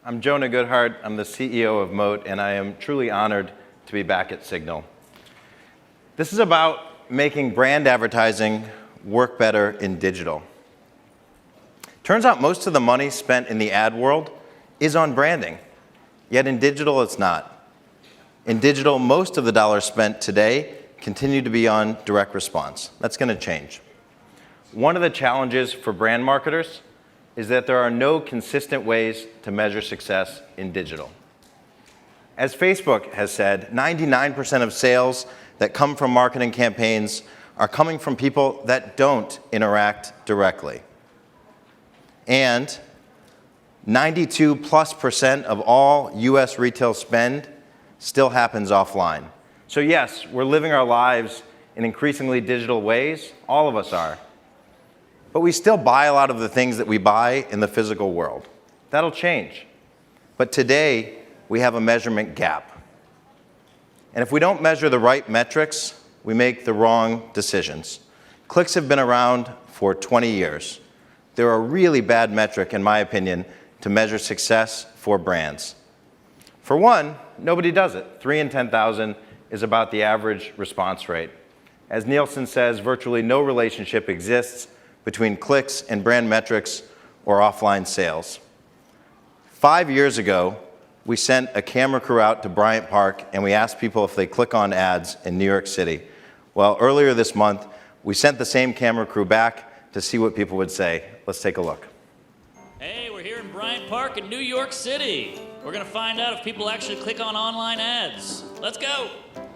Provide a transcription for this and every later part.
I'm Jonah Goodhart. I'm the CEO of Moat, and I am truly honored to be back at Signal. This is about making brand advertising work better in digital. Turns out most of the money spent in the ad world is on branding, yet in digital it's not. In digital, most of the dollars spent today continue to be on direct response. That's going to change. One of the challenges for brand marketers is that there are no consistent ways to measure success in digital. As Facebook has said, 99% of sales that come from marketing campaigns are coming from people that don't interact directly. And 92+% of all US retail spend still happens offline. So yes, we're living our lives in increasingly digital ways, all of us are. But we still buy a lot of the things that we buy in the physical world. That'll change. But today, we have a measurement gap. And if we don't measure the right metrics, we make the wrong decisions. Clicks have been around for 20 years. They're a really bad metric, in my opinion, to measure success for brands. For one, nobody does it. 3 in 10,000 is about the average response rate. As Nielsen says, virtually no relationship exists between clicks and brand metrics or offline sales. 5 years ago, we sent a camera crew out to Bryant Park and we asked people if they click on ads in New York City. Well, earlier this month, we sent the same camera crew back to see what people would say. Let's take a look. Hey, we're here in Bryant Park in New York City. We're gonna find out if people actually click on online ads. Let's go.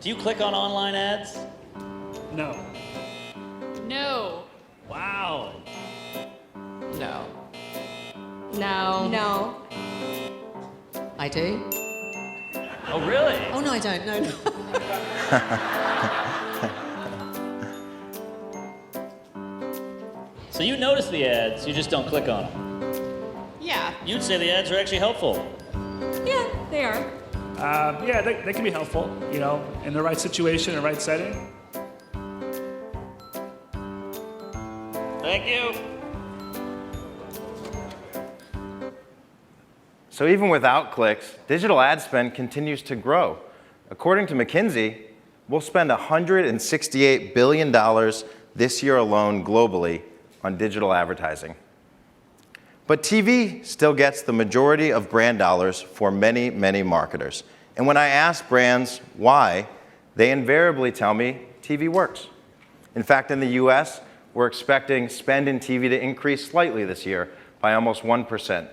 Do you click on online ads? No. No. Wow. No. No. No. I do. Oh, really? Oh, no, I don't. No, no. So you notice the ads, you just don't click on them. Yeah. You'd say the ads are actually helpful. Yeah, they are. Yeah, they can be helpful, you know, in the right situation, the right setting. Thank you. So even without clicks, digital ad spend continues to grow. According to McKinsey, we'll spend $168 billion this year alone globally on digital advertising. But TV still gets the majority of brand dollars for many, many marketers. And when I ask brands why, they invariably tell me TV works. In fact, in the US, we're expecting spend in TV to increase slightly this year by almost 1%.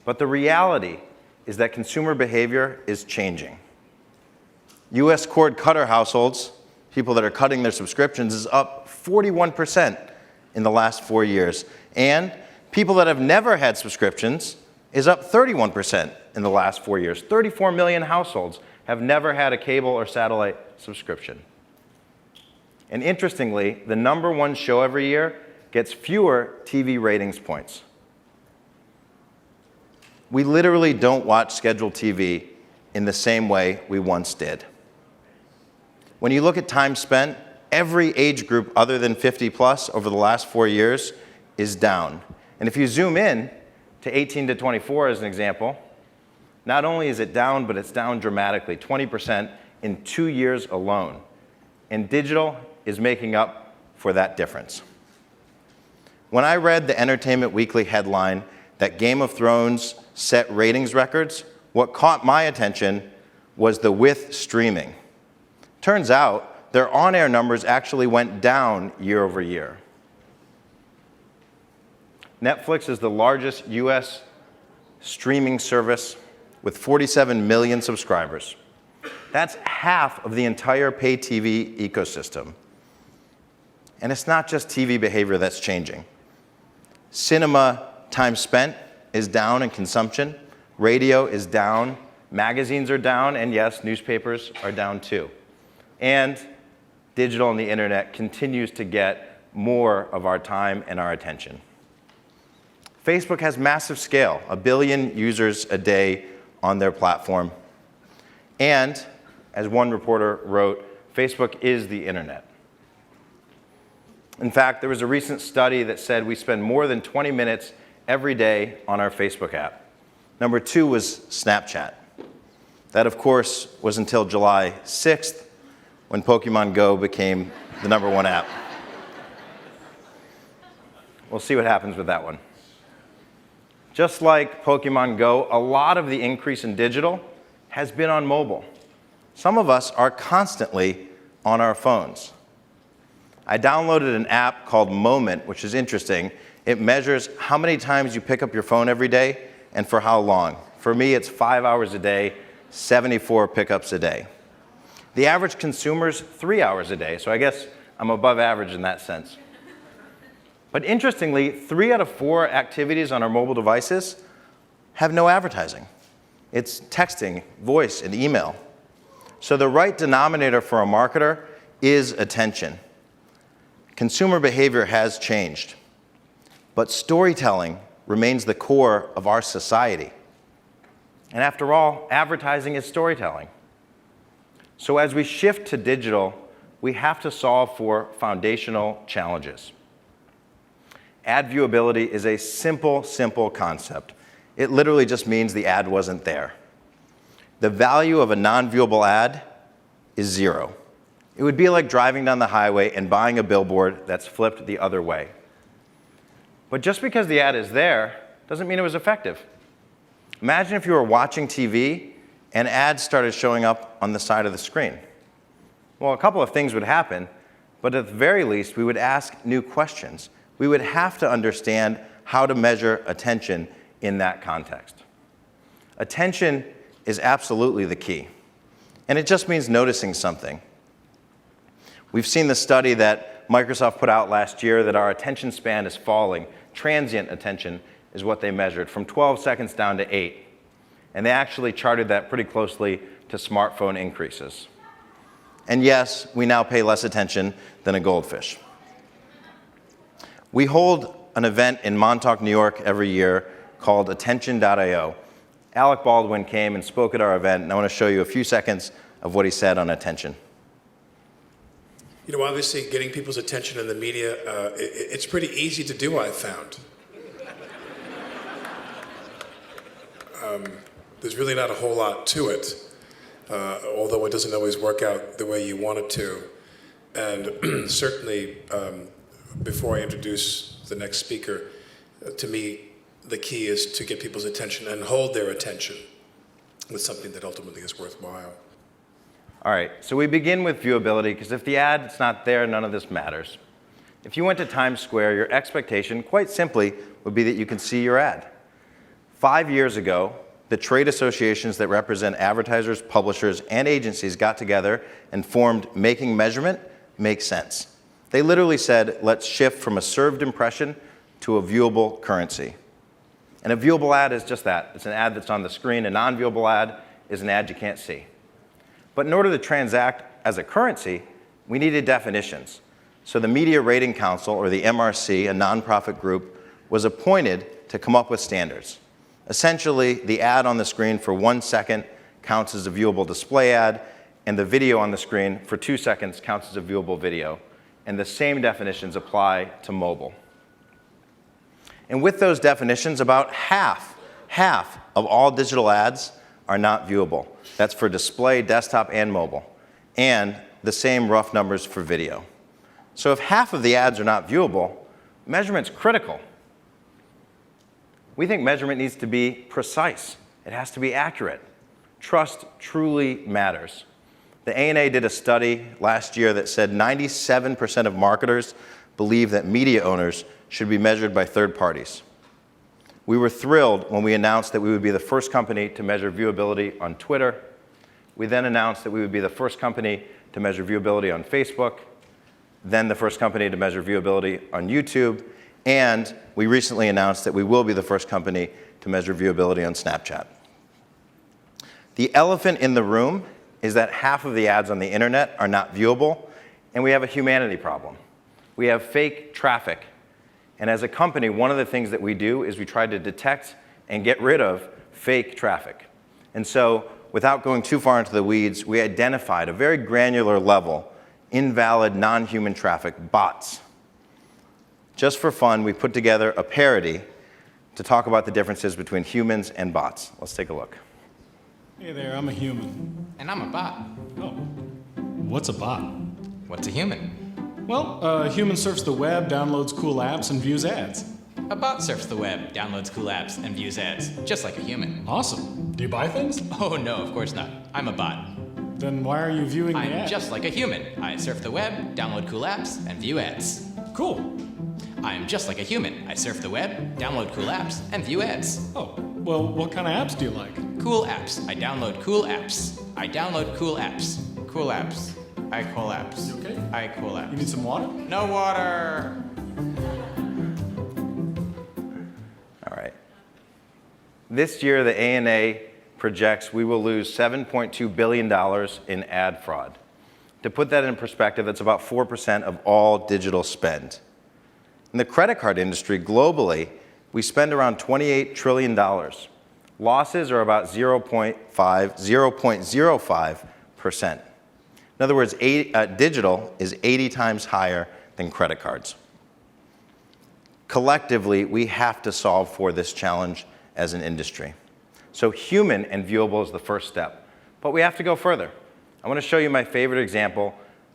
But the reality is that consumer behavior is changing. US cord cutter households, people that are cutting their subscriptions, is up 41% in the last 4 years. And people that have never had subscriptions is up 31% in the last 4 years. 34 million households have never had a cable or satellite subscription. And interestingly, the #1 show every year gets fewer TV ratings points. We literally don't watch scheduled TV in the same way we once did. When you look at time spent, every age group other than 50+ over the last 4 years is down. And if you zoom in to 18 to 24 as an example, not only is it down, but it's down dramatically, 20% in 2 years alone. And digital is making up for that difference. When I read the Entertainment Weekly headline that Game of Thrones set ratings records, what caught my attention was the with streaming. Turns out their on-air numbers actually went down year over year. Netflix is the largest US streaming service with 47 million subscribers. That's half of the entire pay TV ecosystem. And it's not just TV behavior that's changing. Cinema time spent is down in consumption. Radio is down. Magazines are down. And yes, newspapers are down too. And digital and the internet continues to get more of our time and our attention. Facebook has massive scale, 1 billion users a day on their platform. And as one reporter wrote, Facebook is the internet. In fact, there was a recent study that said we spend more than 20 minutes every day on our Facebook app. Number 2 was Snapchat. That, of course, was until July 6th, when Pokemon Go became the number 1 app. We'll see what happens with that one. Just like Pokemon Go, a lot of the increase in digital has been on mobile. Some of us are constantly on our phones. I downloaded an app called Moment, which is interesting. It measures how many times you pick up your phone every day and for how long. For me, it's 5 hours a day, 74 pickups a day. The average consumer's 3 hours a day, so I guess I'm above average in that sense. But interestingly, 3 out of 4 activities on our mobile devices have no advertising. It's texting, voice, and email. So the right denominator for a marketer is attention. Consumer behavior has changed, but storytelling remains the core of our society. And after all, advertising is storytelling. So as we shift to digital, we have to solve for foundational challenges. Ad viewability is a simple concept. It literally just means the ad wasn't there. The value of a non-viewable ad is 0. It would be like driving down the highway and buying a billboard that's flipped the other way. But just because the ad is there doesn't mean it was effective. Imagine if you were watching TV and ads started showing up on the side of the screen. Well, a couple of things would happen, but at the very least, we would ask new questions. We would have to understand how to measure attention in that context. Attention is absolutely the key, and it just means noticing something. We've seen the study that Microsoft put out last year that our attention span is falling. Transient attention is what they measured, from 12 seconds down to 8. And they actually charted that pretty closely to smartphone increases. And yes, we now pay less attention than a goldfish. We hold an event in Montauk, New York every year called Attention.io. Alec Baldwin came and spoke at our event, and I want to show you a few seconds of what he said on attention. You know, obviously, getting people's attention in the media, it's pretty easy to do, I've found. There's really not a whole lot to it, although it doesn't always work out the way you want it to. And certainly, before I introduce the next speaker, to me, the key is to get people's attention and hold their attention with something that ultimately is worthwhile. All right, so we begin with viewability, because if the ad's not there, none of this matters. If you went to Times Square, your expectation, quite simply, would be that you can see your ad. 5 years ago, the trade associations that represent advertisers, publishers, and agencies got together and formed Making Measurement Make Sense. They literally said, let's shift from a served impression to a viewable currency. And a viewable ad is just that. It's an ad that's on the screen. A non-viewable ad is an ad you can't see. But in order to transact as a currency, we needed definitions. So the Media Rating Council, or the MRC, a nonprofit group, was appointed to come up with standards. Essentially, the ad on the screen for 1 second counts as a viewable display ad, and the video on the screen for 2 seconds counts as a viewable video. And the same definitions apply to mobile. And with those definitions, about half of all digital ads are not viewable. That's for display, desktop, and mobile. And the same rough numbers for video. So if half of the ads are not viewable, measurement's critical. We think measurement needs to be precise. It has to be accurate. Trust truly matters. The ANA did a study last year that said 97% of marketers believe that media owners should be measured by third parties. We were thrilled when we announced that we would be the first company to measure viewability on Twitter. We then announced that we would be the first company to measure viewability on Facebook, then the first company to measure viewability on YouTube, and we recently announced that we will be the first company to measure viewability on Snapchat. The elephant in the room is that half of the ads on the internet are not viewable, and we have a humanity problem. We have fake traffic. And as a company, one of the things that we do is we try to detect and get rid of fake traffic. And so, without going too far into the weeds, we identified a very granular level, invalid, non-human traffic, bots. Just for fun, we put together a parody to talk about the differences between humans and bots. Let's take a look. Hey there, I'm a human. And I'm a bot. Oh, what's a bot? What's a human? Well, a human surfs the web, downloads cool apps, and views ads. A bot surfs the web, downloads cool apps, and views ads, just like a human. Awesome. Do you buy things? Oh no, of course not. I'm a bot. Then why are you viewing the I'm ads? just like a human. I surf the web, download cool apps, and view ads. Cool. I'm just like a human. I surf the web, download cool apps, and view ads. Oh, well, what kind of apps do you like? Cool apps. I download cool apps. I download cool apps. Cool apps. I cool apps. You okay? I cool apps. You need some water? No water. All right. This year, the ANA projects we will lose $7.2 billion in ad fraud. To put that in perspective, that's about 4% of all digital spend. In the credit card industry, globally, we spend around $28 trillion. Losses are about 0.05%. In other words, digital is 80 times higher than credit cards. Collectively, we have to solve for this challenge as an industry. So human and viewable is the first step, but we have to go further. I want to show you my favorite example,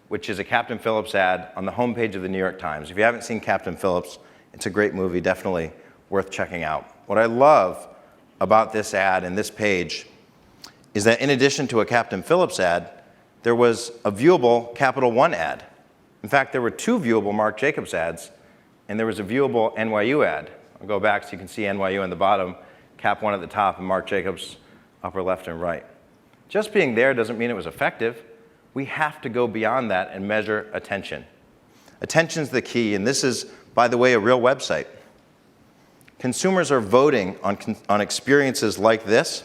which is a Captain Phillips ad on the homepage of the New York Times. If you haven't seen Captain Phillips, it's a great movie, definitely worth checking out. What I love about this ad and this page is that in addition to a Captain Phillips ad, there was a viewable Capital One ad. In fact, there were 2 viewable Marc Jacobs ads, and there was a viewable NYU ad. I'll go back so you can see NYU on the bottom, Cap One at the top, and Marc Jacobs upper left and right. Just being there doesn't mean it was effective. We have to go beyond that and measure attention. Attention's the key, and this is, by the way, a real website. Consumers are voting on experiences like this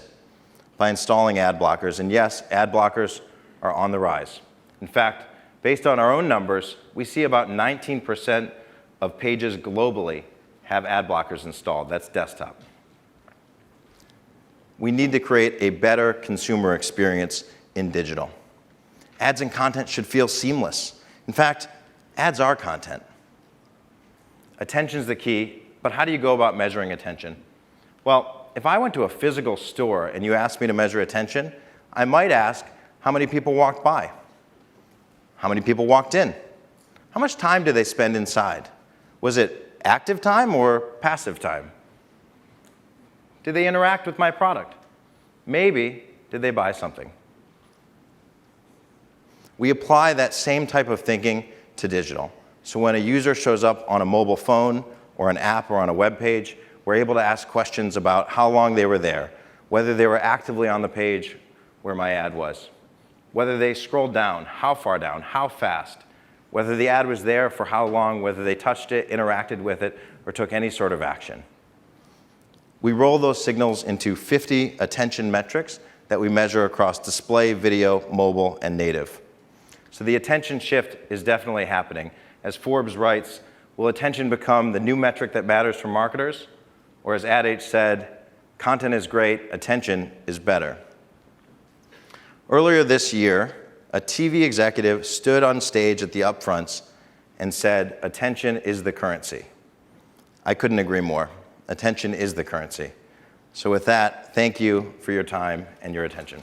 by installing ad blockers, and yes, ad blockers are on the rise. In fact, based on our own numbers, we see about 19% of pages globally have ad blockers installed. That's desktop. We need to create a better consumer experience in digital. Ads and content should feel seamless. In fact, ads are content. Attention's the key, but how do you go about measuring attention? Well, if I went to a physical store and you asked me to measure attention, I might ask how many people walked by, how many people walked in, how much time did they spend inside? Was it active time or passive time? Did they interact with my product? Maybe, did they buy something? We apply that same type of thinking to digital. So when a user shows up on a mobile phone or an app or on a web page, we're able to ask questions about how long they were there, whether they were actively on the page where my ad was, whether they scrolled down, how fast, whether the ad was there for how long, whether they touched it, interacted with it, or took any sort of action. We roll those signals into 50 attention metrics that we measure across display, video, mobile, and native. So the attention shift is definitely happening. As Forbes writes, will attention become the new metric that matters for marketers? Or as Ad Age said, content is great, attention is better. Earlier this year, a TV executive stood on stage at the upfronts and said, attention is the currency. I couldn't agree more. Attention is the currency. So with that, thank you for your time and your attention.